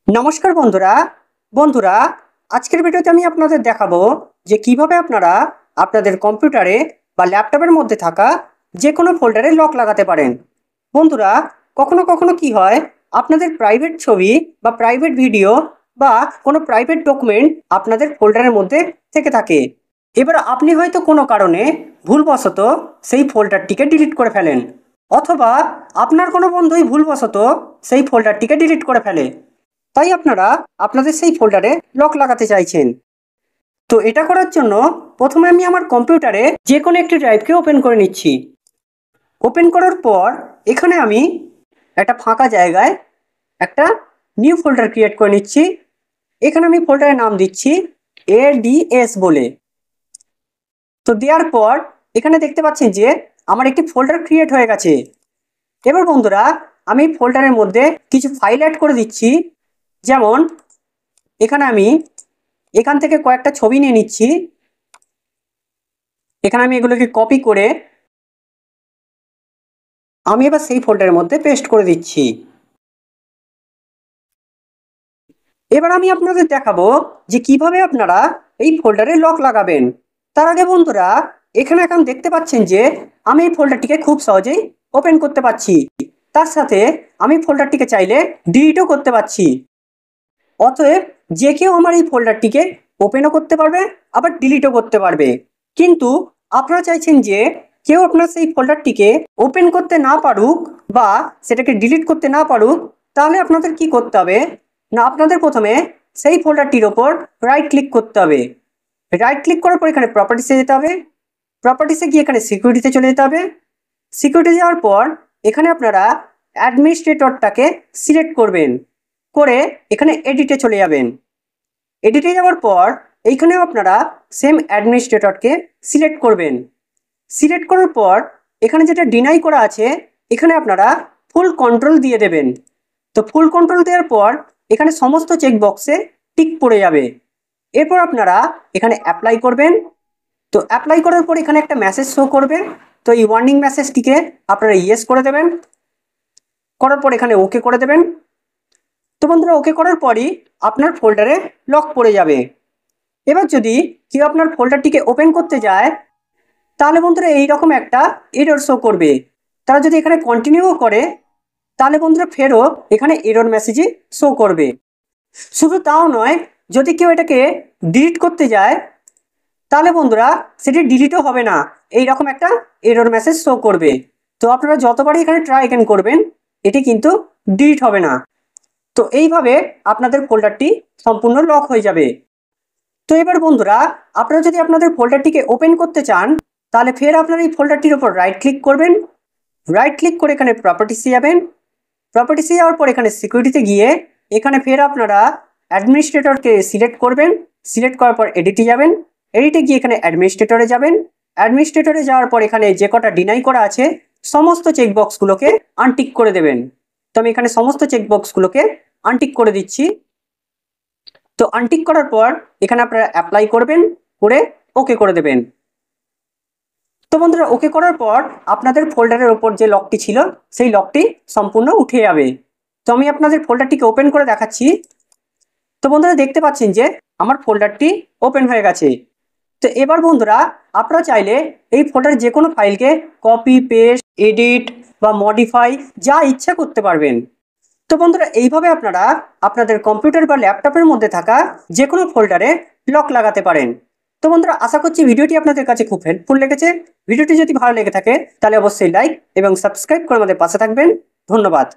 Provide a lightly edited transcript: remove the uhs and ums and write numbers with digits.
নমস্কার বন্ধুরা বন্ধুরা আজকের ভিডিওতে আমি আপনাদের দেখাবো যে কিভাবে আপনারা আপনাদের কম্পিউটারে বা ল্যাপটপের মধ্যে থাকা যে কোনো ফোল্ডারে লক লাগাতে পারেন। বন্ধুরা কখনো কখনো কি হয়, আপনাদের প্রাইভেট ছবি বা প্রাইভেট ভিডিও বা কোনো প্রাইভেট ডকুমেন্ট আপনাদের ফোল্ডারের মধ্যে থেকে থাকে। এবার আপনি হয়তো কোনো কারণে ভুলবশত সেই ফোল্ডারটিকে ডিলিট করে ফেলেন, অথবা আপনার কোনো বন্ধুই ভুলবশত সেই ফোল্ডারটিকে ডিলিট করে ফেলে। তাই আপনারা আপনাদের সেই ফোল্ডারে লক লাগাতে চাইছেন। তো এটা করার জন্য প্রথমে আমি আমার কম্পিউটারে যে কোনো একটি ড্রাইভকে ওপেন করে নিচ্ছি। ওপেন করার পর এখানে আমি একটা ফাঁকা জায়গায় একটা নিউ ফোল্ডার ক্রিয়েট করে নিচ্ছি। এখানে আমি ফোল্ডারের নাম দিচ্ছি ADS বলে। তো দেওয়ার পর এখানে দেখতে পাচ্ছেন যে আমার একটি ফোল্ডার ক্রিয়েট হয়ে গেছে। এবার বন্ধুরা আমি ফোল্ডারের মধ্যে কিছু ফাইল অ্যাড করে দিচ্ছি। যেমন এখানে আমি এখান থেকে কয়েকটা ছবি নিয়ে নিচ্ছি। এখানে আমি এগুলোকে কপি করে আমি এবার সেই ফোল্ডারের মধ্যে পেস্ট করে দিচ্ছি। এবার আমি আপনাদের দেখাবো যে কিভাবে আপনারা এই ফোল্ডারে লক লাগাবেন। তার আগে বন্ধুরা এখানে এখন দেখতে পাচ্ছেন যে আমি এই ফোল্ডারটিকে খুব সহজেই ওপেন করতে পারছি। তার সাথে আমি ফোল্ডারটিকে চাইলে ডিলিটও করতে পারছি। অতএব যে কেউ আমার এই ফোল্ডারটিকে ওপেনও করতে পারবে, আবার ডিলিটও করতে পারবে। কিন্তু আপনারা চাইছেন যে কেউ আপনার সেই ফোল্ডারটিকে ওপেন করতে না পারুক বা সেটাকে ডিলিট করতে না পারুক, তাহলে আপনাদের কি করতে হবে না, আপনাদের প্রথমে সেই ফোল্ডারটির ওপর রাইট ক্লিক করতে হবে। রাইট ক্লিক করার পর এখানে প্রপার্টিসে যেতে হবে। প্রপার্টিসে গিয়ে এখানে সিকিউরিটিতে চলে যেতে হবে। সিকিউরিটি যাওয়ার পর এখানে আপনারা অ্যাডমিনিস্ট্রেটরটাকে সিলেক্ট করবেন, করে এখানে এডিটে চলে যাবেন। এডিটে যাওয়ার পর এইখানেও আপনারা সেম অ্যাডমিনিস্ট্রেটরকে সিলেক্ট করবেন। সিলেক্ট করার পর এখানে যেটা ডিনাই করা আছে এখানে আপনারা ফুল কন্ট্রোল দিয়ে দেবেন। তো ফুল কন্ট্রোল দেওয়ার পর এখানে সমস্ত চেকবক্সে টিক পড়ে যাবে। এরপর আপনারা এখানে অ্যাপ্লাই করবেন। তো অ্যাপ্লাই করার পর এখানে একটা মেসেজ শো করবে। তো এই ওয়ার্নিং মেসেজটিকে আপনারা ইয়েস করে দেবেন। করার পর এখানে ওকে করে দেবেন। তো বন্ধুরা ওকে করার পরই আপনার ফোল্ডারে লক পড়ে যাবে। এবার যদি কেউ আপনার ফোল্ডারটিকে ওপেন করতে যায় তাহলে বন্ধুরা এইরকম একটা এরর শো করবে। তারা যদি এখানে কন্টিনিউ করে তাহলে বন্ধুরা ফেরও এখানে এরর মেসেজই শো করবে। শুধু তাও নয়, যদি কেউ এটাকে ডিলিট করতে যায় তাহলে বন্ধুরা সেটি ডিলিটও হবে না, এইরকম একটা এরর মেসেজ শো করবে। তো আপনারা যতবারই এখানে ট্রাই অ্যাগেন করবেন এটি কিন্তু ডিলিট হবে না। তো এইভাবে আপনাদের ফোল্ডারটি সম্পূর্ণ লক হয়ে যাবে। তো এবার বন্ধুরা আপনারা যদি আপনাদের ফোল্ডারটিকে ওপেন করতে চান তাহলে ফের আপনারা এই ফোল্ডারটির উপর রাইট ক্লিক করবেন। রাইট ক্লিক করে এখানে প্রপার্টিসে যাবেন। প্রপার্টিসে যাওয়ার পর এখানে সিকিউরিটিতে গিয়ে এখানে ফের আপনারা অ্যাডমিনিস্ট্রেটরকে সিলেক্ট করবেন। সিলেক্ট করার পর এডিটে যাবেন। এডিটে গিয়ে এখানে অ্যাডমিনিস্ট্রেটরে যাবেন। অ্যাডমিনিস্ট্রেটরে যাওয়ার পর এখানে যে কটা ডিনাই করা আছে সমস্ত চেকবক্সগুলোকে আনটিক করে দেবেন। তো আমি এখানে সমস্ত চেকবক্সগুলোকে আনটিক করে দিচ্ছি। তো আনটিক করার পর এখানে আপনারা অ্যাপ্লাই করবেন, করে ওকে করে দেবেন। তো বন্ধুরা ওকে করার পর আপনাদের ফোল্ডারের ওপর যে লকটি ছিল সেই লকটি সম্পূর্ণ উঠে যাবে। তো আমি আপনাদের ফোল্ডারটিকে ওপেন করে দেখাচ্ছি। তো বন্ধুরা দেখতে পাচ্ছেন যে আমার ফোল্ডারটি ওপেন হয়ে গেছে। তো এবার বন্ধুরা আপনারা চাইলে এই ফোল্ডারের যে কোনো ফাইলকে কপি পেস্ট এডিট বা মডিফাই যা ইচ্ছা করতে পারবেন। তো বন্ধুরা এইভাবে আপনারা আপনাদের কম্পিউটার বা ল্যাপটপের মধ্যে থাকা যে কোনো ফোল্ডারে লক লাগাতে পারেন। তো বন্ধুরা আশা করছি ভিডিওটি আপনাদের কাছে খুব হেল্পফুল লেগেছে। ভিডিওটি যদি ভালো লেগে থাকে তাহলে অবশ্যই লাইক এবং সাবস্ক্রাইব করে আমাদের পাশে থাকবেন। ধন্যবাদ।